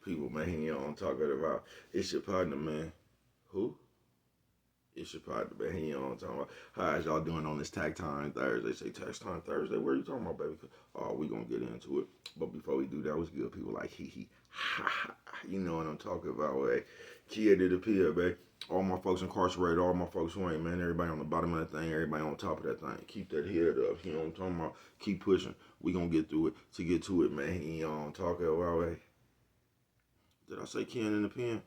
people, man. You know, I'm talking about. It's your partner, man. Who? It's your partner, man. You know what I'm talking about. How is y'all doing on this Tax Time Thursday? Say Tax Time Thursday. What are you talking about, baby? Oh, we gonna get into it. But before we do that, what's good? People like hee hee, ha ha. You know what I'm talking about, man. Kia to the pier, baby. All my folks incarcerated, all my folks who ain't, man. Everybody on the bottom of that thing, everybody on top of that thing. Keep that head up. You know what I'm talking about. Keep pushing. We gonna get through it. To get to it, man. You know what I'm talking about, man. Did I say Ken in the pen?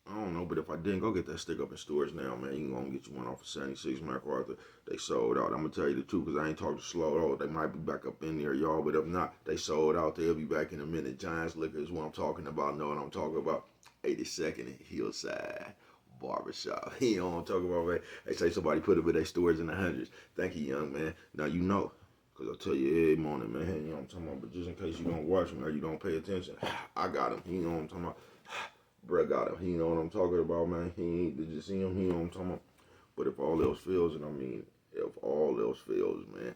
I don't know, but if I didn't, go get that stick up in stores now, man. You can go and get you one off of 76 MacArthur. They sold out. I'm going to tell you the truth because I ain't talking slow. Oh, they might be back up in there, y'all, but if not, they sold out. They'll be back in a minute. Giants Liquor is what I'm talking about. Know what I'm talking about? 82nd and Hillside Barbershop. You know what I'm talking about, man? They say somebody put it with their stores in the hundreds. Thank you, young man. Now you know. Because I tell you every morning, man, you know what I'm talking about? But just in case you don't watch me or you don't pay attention, I got him. You know what I'm talking about? Brett got him. You know what I'm talking about, man. He ain't, did you see him? You know what I'm talking about? But if all else fails, and I mean, if all else fails, man,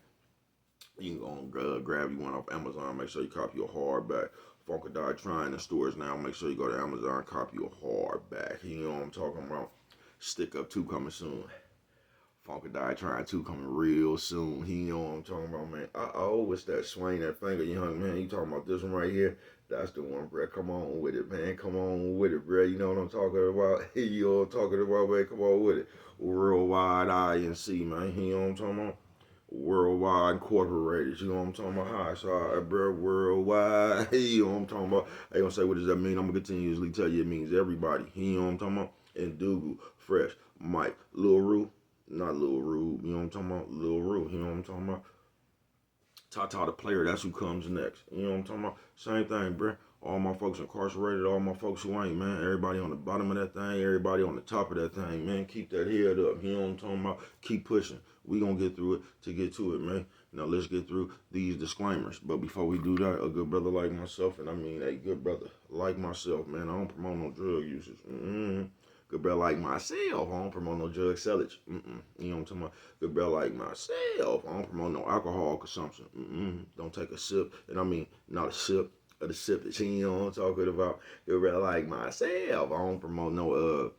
you can go and grab you one off Amazon. Make sure you copy a hardback. Funkadai trying the stores now. Make sure you go to Amazon and copy a hardback. You know what I'm talking about? Stick Up 2 coming soon. Funkadai trying 2 coming real soon. You know what I'm talking about, man. Uh-oh, what's that swing that finger, young man? You talking about this one right here? That's the one, bro. Come on with it, man. Come on with it, bro. You know what I'm talking about? You know what I'm talking about, man. Come on with it. Worldwide INC, man. You know what I'm talking about? Worldwide Incorporated. You know what I'm talking about? Hi, sorry, bro. Worldwide. You know what I'm talking about? They gonna say, what does that mean? I'm gonna continuously tell you it means everybody. You know what I'm talking about? And Dougal, Fresh, Mike, Lil Rue. Not Lil Rue. You know what I'm talking about? Lil Rue. You know what I'm talking about? Tata the player, that's who comes next. You know what I'm talking about? Same thing, bruh. All my folks incarcerated, all my folks who ain't, man. Everybody on the bottom of that thing, everybody on the top of that thing, man. Keep that head up. You know what I'm talking about? Keep pushing. We gonna get through it to get to it, man. Now let's get through these disclaimers. But before we do that, a good brother like myself, and I mean a good brother like myself, man, I don't promote no drug usage. Good brother like myself, I don't promote no drug sellage. You know what I'm talking about? Good brother like myself, I don't promote no alcohol consumption. Don't take a sip, and I mean not a sip of the sip that you know what I'm talking about. Good brother like myself, I don't promote no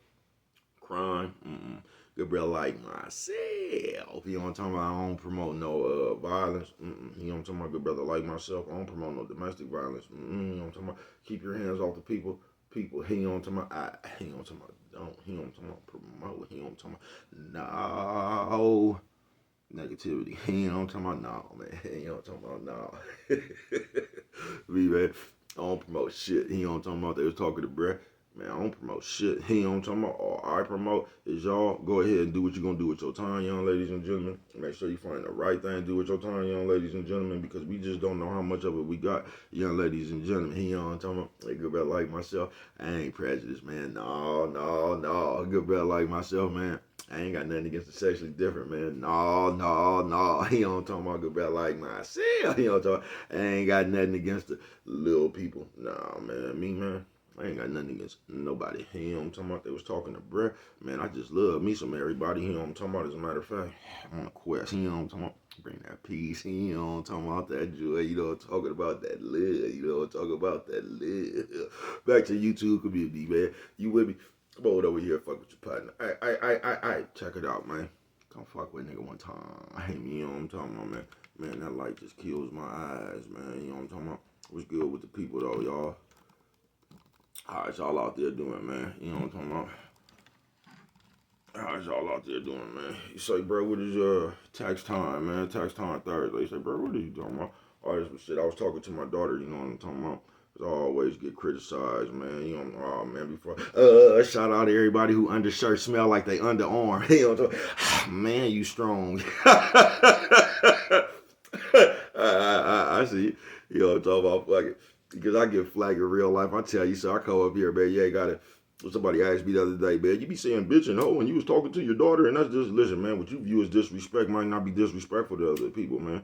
crime. Good brother like myself, you know what I'm talking about? I don't promote no violence. You know what I'm talking about? Good brother like myself, I don't promote no domestic violence. You know what I'm talking about? Keep your hands off the people. He know what I'm talking about. He know what I'm talking about. Don't. He know what I'm talking about. Promote. He know what I'm talking about. No negativity. He know what I'm talking about. No, man. He know what I'm talking about. No. Me, man. I don't promote shit. He know what I'm talking about. They was talking to Brett. Man, I don't promote shit. He know what I'm talking about. All I promote is y'all go ahead and do what you're going to do with your time, young ladies and gentlemen. Make sure you find the right thing to do with your time, young ladies and gentlemen, because we just don't know how much of it we got, young ladies and gentlemen. He know what I'm talking about. A good brother like myself, I ain't prejudiced, man. No. A good brother like myself, man. I ain't got nothing against the sexually different, man. No. He don't talking about good brother like myself. He don't talk. I ain't got nothing against the little people. Nah, man. Me, man. I ain't got nothing against nobody. You know what I'm talking about? They was talking to Brett. Man, I just love me some everybody. You know what I'm talking about? As a matter of fact, I'm on a quest. You know what I'm talking about? Bring that peace. You know what I'm talking about? That joy. You know what I'm talking about? That love. You know what I'm talking about? That love. Back to YouTube community, man. You with me? Come on over here, fuck with your partner. I check it out, man. Come fuck with a nigga one time. I hate me, you know what I'm talking about, man. Man, that light just kills my eyes, man. You know what I'm talking about? What's good with the people, though, y'all? How's y'all out there doing, man? You know what I'm talking about? How's y'all out there doing, man? You say, bro, what is your tax time, man? Tax time Thursday. You say, bro, what are you talking about? All this shit. I was talking to my daughter, you know what I'm talking about? Cause I always get criticized, man. You know, oh man, before shout out to everybody who undershirts smell like they underarm. You know what I'm talking about? Man, you strong. I see. You know what I'm talking about? Fuck it. Because I get flagged in real life. I tell you, so I come up here, man. You ain't got it. Somebody asked me the other day, man, you be saying bitch and hoe and you was talking to your daughter, and that's just, listen, man, what you view as disrespect might not be disrespectful to other people, man.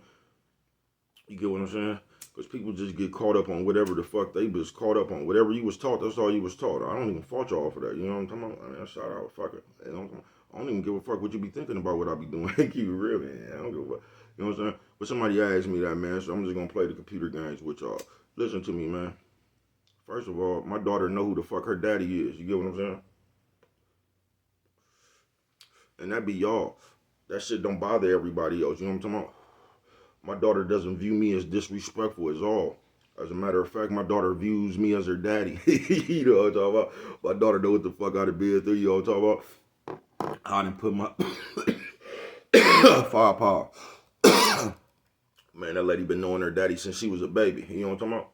You get what I'm saying? Because people just get caught up on whatever the fuck they was caught up on. Whatever you was taught, that's all you was taught. I don't even fault y'all for that. You know what I'm talking about? I mean, shout out, fuck it. I don't even give a fuck what you be thinking about what I be doing. Keep it real, man. I don't give a fuck. You know what I'm saying? But somebody asked me that, man, so I'm just going to play the computer games with y'all. Listen to me, man. First of all, my daughter know who the fuck her daddy is. You get what I'm saying? And that be y'all. That shit don't bother everybody else. You know what I'm talking about? My daughter doesn't view me as disrespectful at all. As a matter of fact, my daughter views me as her daddy. You know what I'm talking about? My daughter know what the fuck I done been through. You know what I'm talking about? I done put my firepower. Man, that lady been knowing her daddy since she was a baby. You know what I'm talking about?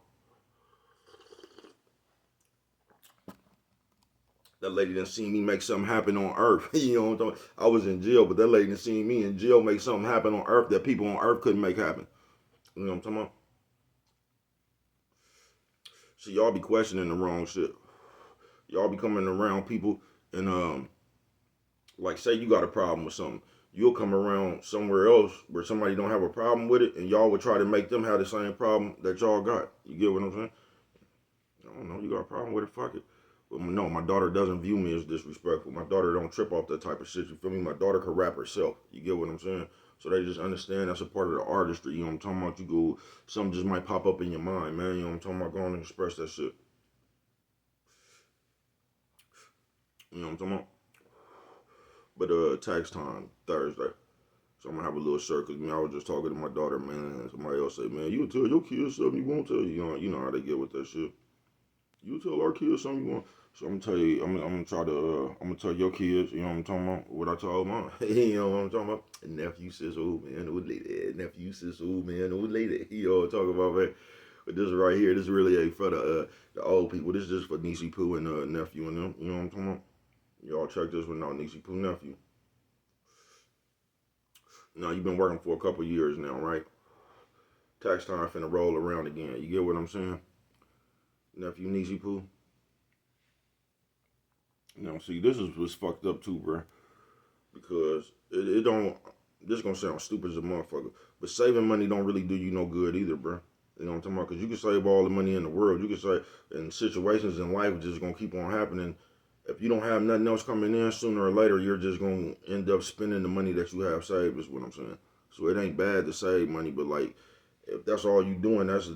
That lady done seen me make something happen on earth. You know what I'm talking about? I was in jail, but that lady done seen me in jail make something happen on earth that people on earth couldn't make happen. You know what I'm talking about? So y'all be questioning the wrong shit. Y'all be coming around people and like say you got a problem with something. You'll come around somewhere else where somebody don't have a problem with it and y'all would try to make them have the same problem that y'all got. You get what I'm saying? I don't know, you got a problem with it, fuck it. But no, my daughter doesn't view me as disrespectful. My daughter don't trip off that type of shit. You feel me? My daughter can rap herself. You get what I'm saying? So they just understand that's a part of the artistry. You know what I'm talking about? You go, something just might pop up in your mind, man. You know what I'm talking about? Go on and express that shit. You know what I'm talking about? But tax time, Thursday. So I'm gonna have a little shirt because I was just talking to my daughter, man, and somebody else say, man, you tell your kids something you won't tell you. You know how they get with that shit. You tell our kids something you want. So I'm gonna tell you, I'm gonna try to, I'm gonna tell your kids, you know what I'm talking about, what I told mine. You know what I'm talking about? Nephew says, oh man, old lady. Nephew says, oh man, old lady. You know what I'm talking about, man. But this right here, this really ain't for the old people. This is just for Niecy Pooh and nephew and them. You know what I'm talking about? Y'all check this one out, Niecy Pooh nephew. Now you've been working for a couple years now, right? Tax time finna roll around again. You get what I'm saying? Nephew Niecy Pooh. You know, see, this is what's fucked up too, bro. Because it don't. This gonna sound stupid as a motherfucker, but saving money don't really do you no good either, bro. You know what I'm talking about? Because you can save all the money in the world. You can save, and situations in life just gonna keep on happening. If you don't have nothing else coming in, sooner or later you're just gonna end up spending the money that you have saved. Is what I'm saying. So it ain't bad to save money, but like if that's all you doing, that's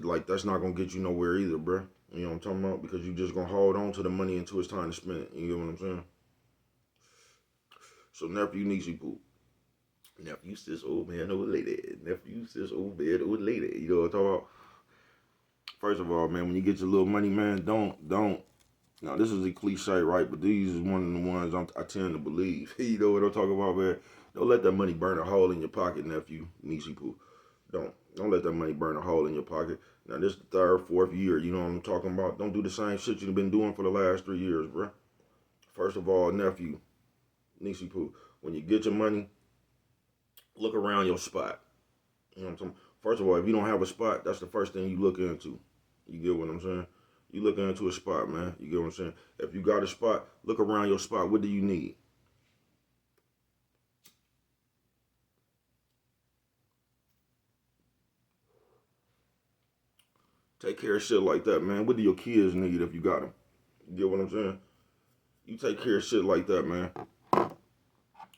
not gonna get you nowhere either, bro. You know what I'm talking about? Because you just gonna hold on to the money until it's time to spend it. You get what I'm saying? So nephew Niecy Poo. Nephew sis old man, old lady. Nephew sis old man, old lady. You know what I'm talking about? First of all, man, when you get your little money, man, don't. Now this is a cliche, right? But these is one of the ones I tend to believe. You know what I'm talking about, man? Don't let that money burn a hole in your pocket, nephew Niecy Poo. Don't let that money burn a hole in your pocket. Now this is the third, fourth year. You know what I'm talking about? Don't do the same shit you've been doing for the last 3 years, bro. First of all, nephew Niecy Poo, when you get your money, look around your spot. You know what I'm saying? First of all, if you don't have a spot, that's the first thing you look into. You get what I'm saying? You look into a spot, man. You get what I'm saying? If you got a spot, look around your spot. What do you need? Take care of shit like that, man. What do your kids need if you got them? You get what I'm saying? You take care of shit like that, man.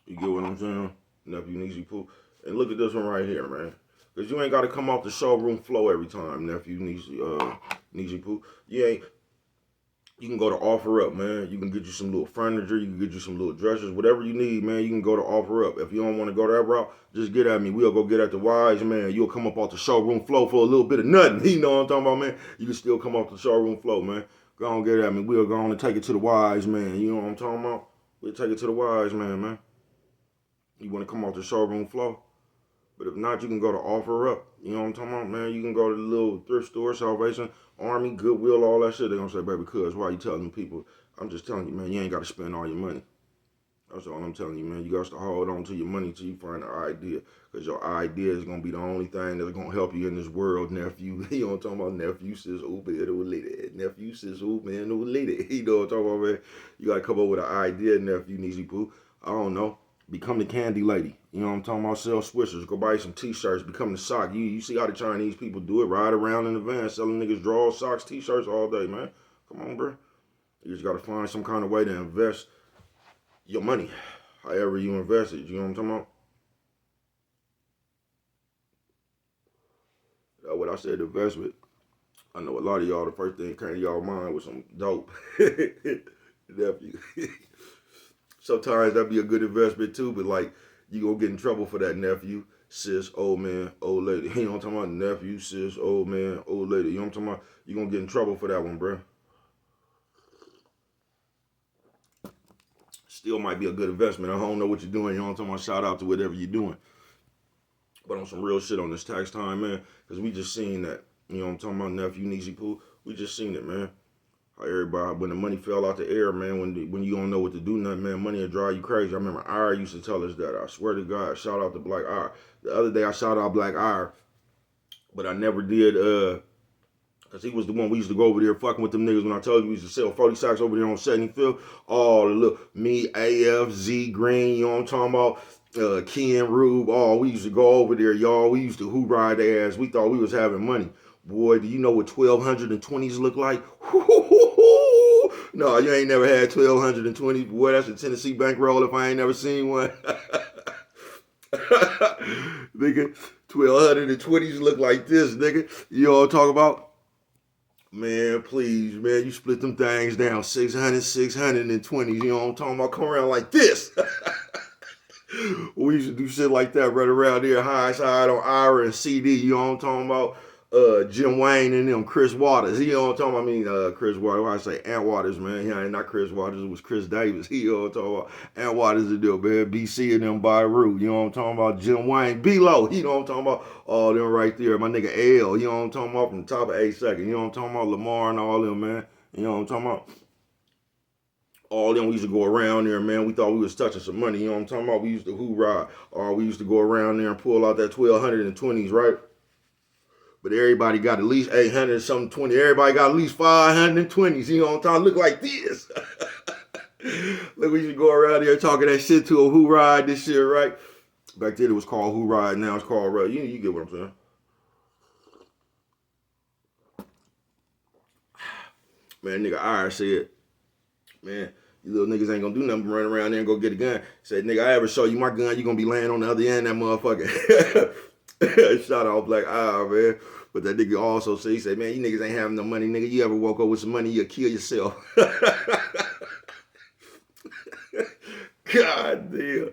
You get what I'm saying? Nephew Niecy Poo. And look at this one right here, man. Because you ain't got to come off the showroom floor every time, Nephew Niecy Poo. You can go to Offer Up, man. You can get you some little furniture. You can get you some little dressers. Whatever you need, man, you can go to Offer Up. If you don't want to go that route, just get at me. We'll go get at the Wise, man. You'll come up off the showroom floor for a little bit of nothing. You know what I'm talking about, man? You can still come off the showroom floor, man. Go on, get at me. We'll go on and take it to the Wise, man. You know what I'm talking about? We'll take it to the Wise, man. You want to come off the showroom floor? But if not, you can go to Offer Up. You know what I'm talking about, man? You can go to the little thrift store, Salvation Army, Goodwill, all that shit. They're going to say, baby, cuz, why you telling people? I'm just telling you, man, you ain't got to spend all your money. That's all I'm telling you, man. You got to hold on to your money till you find an idea. Because your idea is going to be the only thing that's going to help you in this world, nephew. You know what I'm talking about? Nephew says, oh, man, old lady. Nephew says, oh, man, old lady. You know what I'm talking about, man? You got to come up with an idea, nephew, Niecy Poo. I don't know. Become the candy lady. You know what I'm talking about? Sell swishers. Go buy some t-shirts. Become the sock. You see how the Chinese people do it. Ride around in the van selling niggas drawers, socks, t-shirts all day, man. Come on, bro. You just got to find some kind of way to invest your money. However you invest it. You know what I'm talking about? That's what I said, investment. I know a lot of y'all, the first thing came to y'all mind was some dope. Nephew. Sometimes that'd be a good investment too, but like you gonna get in trouble for that, nephew, sis, old man, old lady. You know what I'm talking about? Nephew, sis, old man, old lady. You know what I'm talking about? You gonna get in trouble for that one, bro. Still might be a good investment. I don't know what you're doing. You know what I'm talking about? Shout out to whatever you're doing. But on some real shit on this tax time, man, because we just seen that. You know what I'm talking about, nephew, Neezy Poo? We just seen it, man. How everybody, when the money fell out the air, man, when you don't know what to do, nothing, man, money will drive you crazy. I remember Ira used to tell us that. I swear to God, shout out to Black Ira. The other day I shout out Black Ira, but I never did, because he was the one we used to go over there fucking with them niggas when I told you we used to sell 40 sacks over there on 75th. All the little, me, AF, Z, Green, you know what I'm talking about? Ken, Rube, we used to go over there, y'all. We used to ride their ass. We thought we was having money. Boy, do you know what 1220s look like? No, you ain't never had 1220s. Boy, that's a Tennessee bankroll if I ain't never seen one. Nigga, 1220s look like this, nigga. You all talk about? Man, please, man, you split them things down 600, 620s. You know what I'm talking about? Come around like this. We used to do shit like that right around there, high side on Ira and CD. You know what I'm talking about? Jim Wayne and them, Chris Waters. You know what I'm talking about? I mean, Chris Waters. Why I say Ant Waters, man? Yeah, not Chris Waters. It was Chris Davis. You know what I'm talking about? Ant Waters the deal, man. BC and them by Root. You know what I'm talking about? Jim Wayne, B-Lo. You know what I'm talking about? All them right there. My nigga L. You know what I'm talking about? From the top of 8 seconds. You know what I'm talking about? Lamar and all them, man. You know what I'm talking about? All them, we used to go around there, man. We thought we was touching some money. You know what I'm talking about? We used to hoorah. Or we used to go around there and pull out that 1220s, right? But everybody got at least 800 something 20. Everybody got at least 520s. You know what I'm talking? Look like this. Look, we should go around here talking that shit to a who ride this shit, right? Back then it was called who ride. Now it's called ride. You get what I'm saying? Man, nigga Ira said, man, you little niggas ain't gonna do nothing but run around there and go get a gun. Said, nigga, I ever show you my gun, you gonna be laying on the other end of that motherfucker. Shout out Black Eye, man. But that nigga also said, he said, man, you niggas ain't having no money, nigga. You ever woke up with some money, you'll kill yourself. God damn.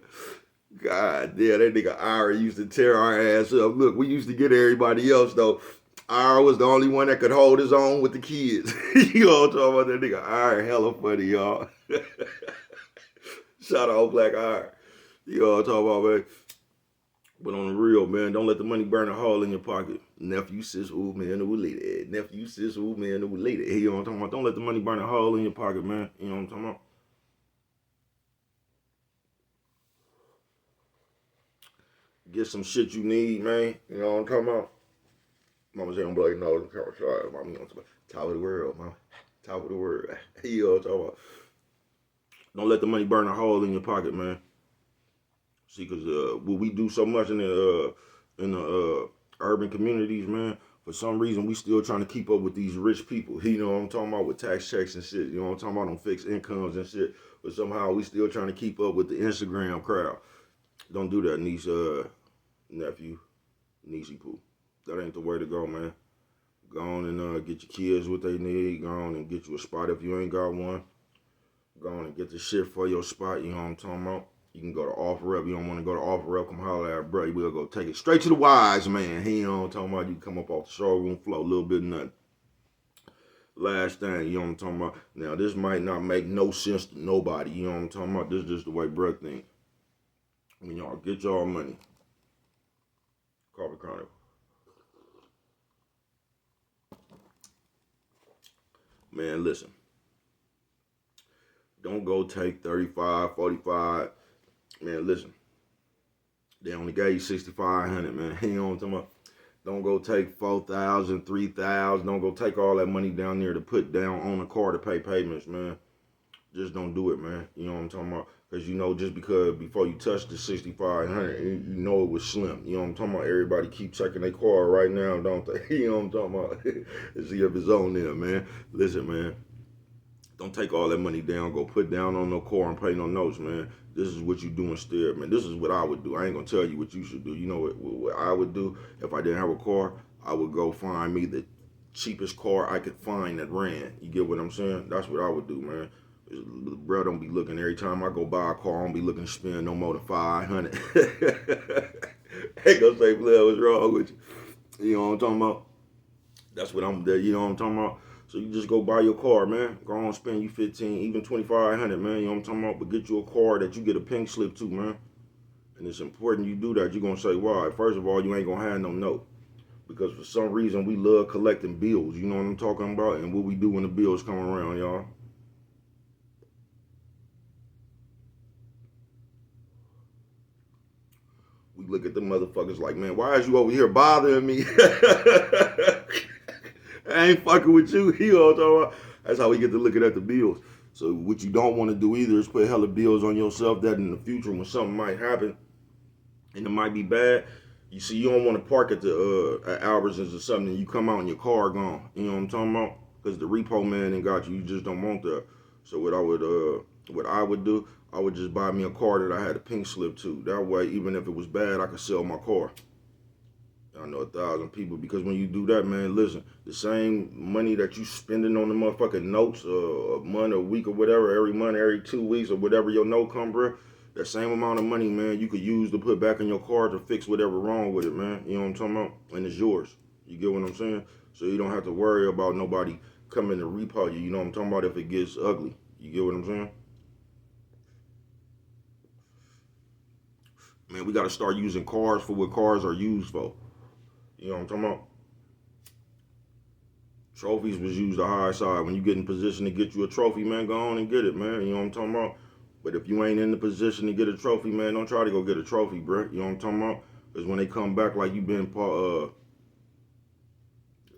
God damn, that nigga Ira used to tear our ass up. Look, we used to get everybody else, though. Ira was the only one that could hold his own with the kids. You know what I'm talking about? That nigga Ira, hella funny, y'all. Shout out Black Ira. You know what I'm talking about, man? But on the real, man, don't let the money burn a hole in your pocket. Nephew, sis, ooh, man, ooh, lady. Nephew, sis, ooh, man, ooh, lady. You know what I'm talking about? Don't let the money burn a hole in your pocket, man. You know what I'm talking about? Get some shit you need, man. You know what I'm talking about? Mama say, I'm like, no, I'm sorry. Mama, you know what I'm talking about? Top of the world, mama. Top of the world. You know what I'm talking about? Don't let the money burn a hole in your pocket, man. See, because we do so much in the urban communities, man. For some reason, we still trying to keep up with these rich people. You know what I'm talking about, with tax checks and shit. You know what I'm talking about, on fixed incomes and shit. But somehow we still trying to keep up with the Instagram crowd. Don't do that, niece, nephew, Neezy Poo. That ain't the way to go, man. Go on and get your kids what they need. Go on and get you a spot if you ain't got one. Go on and get the shit for your spot. You know what I'm talking about? You can go to OfferUp. You don't want to go to OfferUp, come holler at bro. We'll go take it straight to the wise man. He, you know what I'm talking about? You come up off the showroom floor, a little bit of nothing. Last thing, you know what I'm talking about? Now, this might not make no sense to nobody. You know what I'm talking about? This is just the way bro think. When y'all get y'all money, Carpet Chronicle. Man, listen. Don't go take 35, 45. Man, listen. They only gave you 6,500, man. You know what I'm talking about? Don't go take 4,000, 3,000. Don't go take all that money down there to put down on a car to pay payments, man. Just don't do it, man. You know what I'm talking about? Because you know, just because before you touch the 6,500, you know it was slim. You know what I'm talking about? Everybody keep checking their car right now, don't they? You know what I'm talking about? See if it's on there, man. Listen, man. Don't take all that money down, go put down on no car and pay no notes, man. This is what you do instead, man. This is what I would do. I ain't gonna tell you what you should do. You know what I would do if I didn't have a car? I would go find me the cheapest car I could find that ran. You get what I'm saying? That's what I would do, man. Bro, don't be looking every time I go buy a car. I don't be looking to spend no more than 500. Ain't gonna say, "Blood, what's wrong with you?" You know what I'm talking about? That's what I'm there. You know what I'm talking about? So you just go buy your car, man. Go on, spend you 15, even 2,500, man. You know what I'm talking about? But get you a car that you get a pink slip to, man. And it's important you do that. You're gonna say, why? First of all, you ain't gonna have no note. Because for some reason we love collecting bills. You know what I'm talking about? And what we do when the bills come around, y'all. We look at the motherfuckers like, man, why is you over here bothering me? I ain't fucking with you. You know what I'm talking about? That's how we get to looking at the bills. So what you don't want to do either is put hella bills on yourself that in the future when something might happen and it might be bad. You see, you don't want to park at the at Albertsons or something and you come out and your car gone. You know what I'm talking about? Because the repo man ain't got you. You just don't want that. So what I would do, I would just buy me a car that I had a pink slip to. That way, even if it was bad, I could sell my car. I know 1,000 people because when you do that, man, listen, the same money that you spending on the motherfucking notes a month, a week, or whatever, every month, every 2 weeks, or whatever your note come, bro, that same amount of money, man, you could use to put back in your car to fix whatever wrong with it, man. You know what I'm talking about? And it's yours. You get what I'm saying? So you don't have to worry about nobody coming to repo you. You know what I'm talking about if it gets ugly. You get what I'm saying? Man, we got to start using cars for what cars are used for. You know what I'm talking about? Trophies was used the high side. When you get in position to get you a trophy, man, go on and get it, man. You know what I'm talking about? But if you ain't in the position to get a trophy, man, don't try to go get a trophy, bro. You know what I'm talking about? Because when they come back like you been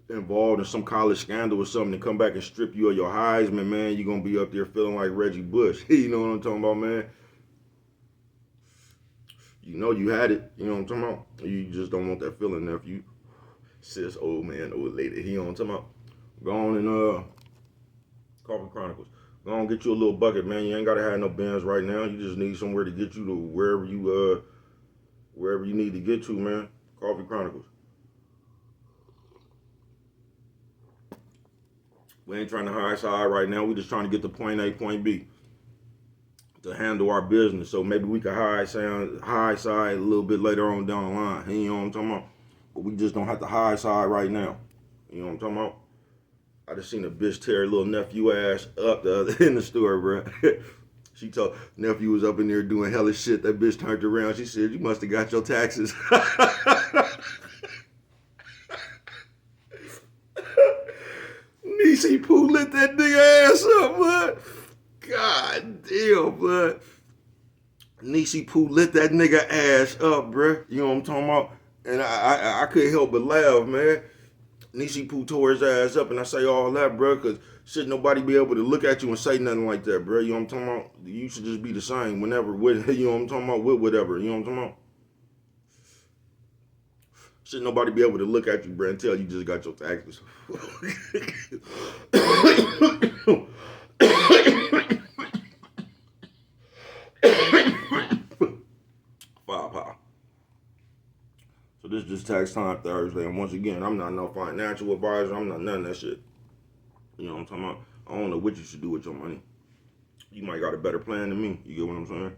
involved in some college scandal or something, and come back and strip you of your Heisman, man, you're going to be up there feeling like Reggie Bush. You know what I'm talking about, man? You know you had it. You know what I'm talking about? You just don't want that feeling there if you sis, old man, old lady. You know what I'm talking about? Go on and Coffee Chronicles. Go on, get you a little bucket, man. You ain't gotta have no bands right now. You just need somewhere to get you to wherever you need to get to, man. Coffee Chronicles. We ain't trying to high side right now. We just trying to get to point A, point B to handle our business. So maybe we could high side a little bit later on down the line. You know what I'm talking about? But we just don't have to high side right now. You know what I'm talking about? I just seen a bitch tear a little nephew ass up the other in the store, bro. She told nephew was up in there doing hella shit. That bitch turned around. She said, "You must have got your taxes." Niecy Pooh lit that nigga ass up, bud. God damn, bud. Niecy Pooh lit that nigga ass up, bruh. You know what I'm talking about? And I couldn't help but laugh, man. Niecy Pooh tore his ass up, and I say all that, bro, because should nobody be able to look at you and say nothing like that, bro. You know what I'm talking about? You should just be the same whenever, with, you know what I'm talking about, with whatever. You know what I'm talking about? Should nobody be able to look at you, bro, and tell you just got your taxes. Firepower. So this is just Tax Time Thursday, and once again, I'm not no financial advisor. I'm not none of that shit. You know what I'm talking about? I don't know what you should do with your money. You might got a better plan than me. You get what I'm saying?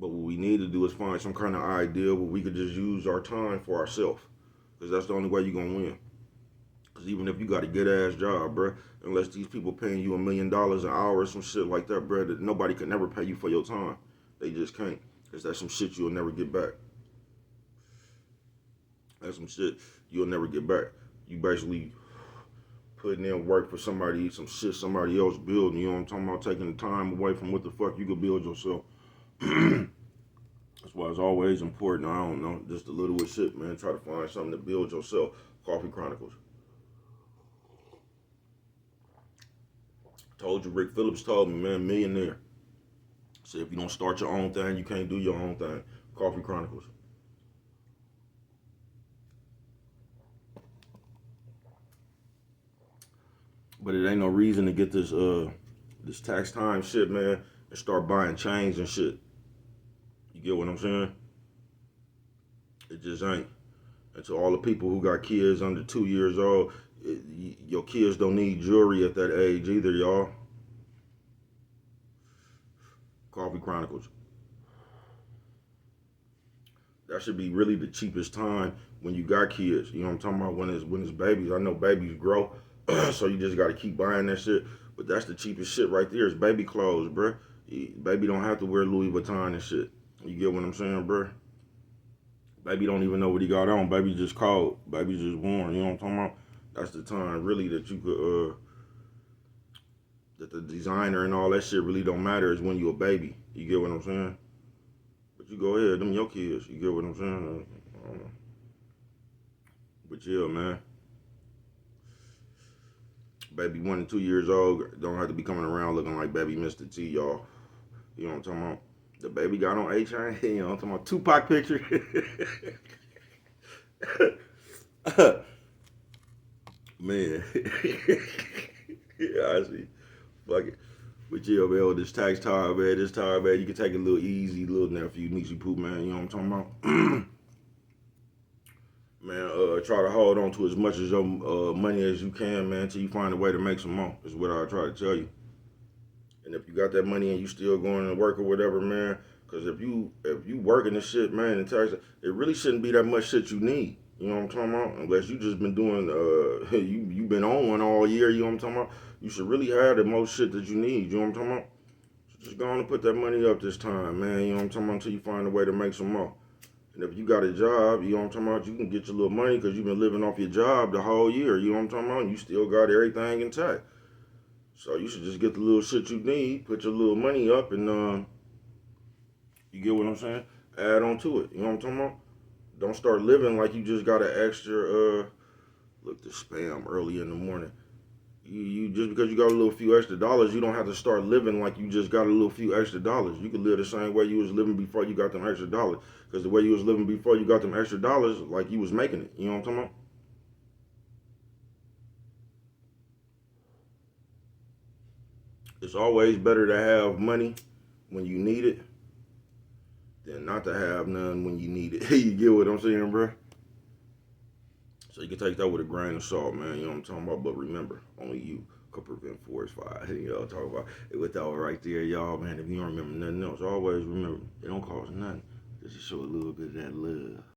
But what we need to do is find some kind of idea where we could just use our time for ourselves. Because that's the only way you're going to win. Because even if you got a good ass job, bro, unless these people paying you $1,000,000 an hour or some shit like that, bro, that nobody could never pay you for your time. They just can't. Because that's some shit you'll never get back. That's some shit you'll never get back. You basically putting in work for somebody, some shit somebody else building. You know what I'm talking about? Taking the time away from what the fuck you could build yourself. That's why it's always important. I don't know, just a little bit of shit, man. Try to find something to build yourself. Coffee Chronicles. Told you, Rick Phillips told me, man, millionaire. Said if you don't start your own thing, you can't do your own thing. Coffee Chronicles. But it ain't no reason to get this tax time shit, man, and start buying chains and shit. You get what I'm saying? It just ain't. And to all the people who got kids under 2 years old, your kids don't need jewelry at that age either, y'all. Coffee Chronicles. That should be really the cheapest time when you got kids. You know what I'm talking about? When it's babies. I know babies grow, so you just got to keep buying that shit. But that's the cheapest shit right there. Is baby clothes, bruh. Baby don't have to wear Louis Vuitton and shit. You get what I'm saying, bruh? Baby don't even know what he got on. Baby just cold. Baby just born. You know what I'm talking about? That's the time really that you could that the designer and all that shit really don't matter is when you a baby. You get what I'm saying? But you go ahead, them your kids. You get what I'm saying? I don't know. But yeah, man. Baby 1 and 2 years old don't have to be coming around looking like baby Mr. T, y'all. You know what I'm talking about? The baby got on A-Chain. You know what I'm talking about? Tupac picture. Man. Yeah, I see. Fuck it. But yeah, man, with this tax time, man, you can take it a little easy, little nephew, niecey poo, man. You know what I'm talking about? Man, try to hold on to as much of your money as you can, man, until you find a way to make some more. Is what I try to tell you. And if you got that money and you still going to work or whatever, man, because if you working this shit, man, and tax, it really shouldn't be that much shit you need. You know what I'm talking about? Unless you just been doing, you been on one all year. You know what I'm talking about? You should really have the most shit that you need. You know what I'm talking about? So just go on and put that money up this time, man. You know what I'm talking about? Until you find a way to make some more. And if you got a job, you know what I'm talking about, you can get your little money because you've been living off your job the whole year. You know what I'm talking about? And you still got everything intact. So you should just get the little shit you need, put your little money up, and you get what I'm saying? Add on to it. You know what I'm talking about? Don't start living like you just got an extra. Look, the spam early in the morning. You just because you got a little few extra dollars, you don't have to start living like you just got a little few extra dollars. You could live the same way you was living before you got them extra dollars. Because the way you was living before you got them extra dollars, like you was making it. You know what I'm talking about? It's always better to have money when you need it than not to have none when you need it. You get what I'm saying, bro? So you can take that with a grain of salt, man. You know what I'm talking about? But remember, only you could prevent forest fire. You know what I'm talking about? It with that right there, y'all, man. If you don't remember nothing else, always remember, it don't cost nothing. Just to show a little bit of that love.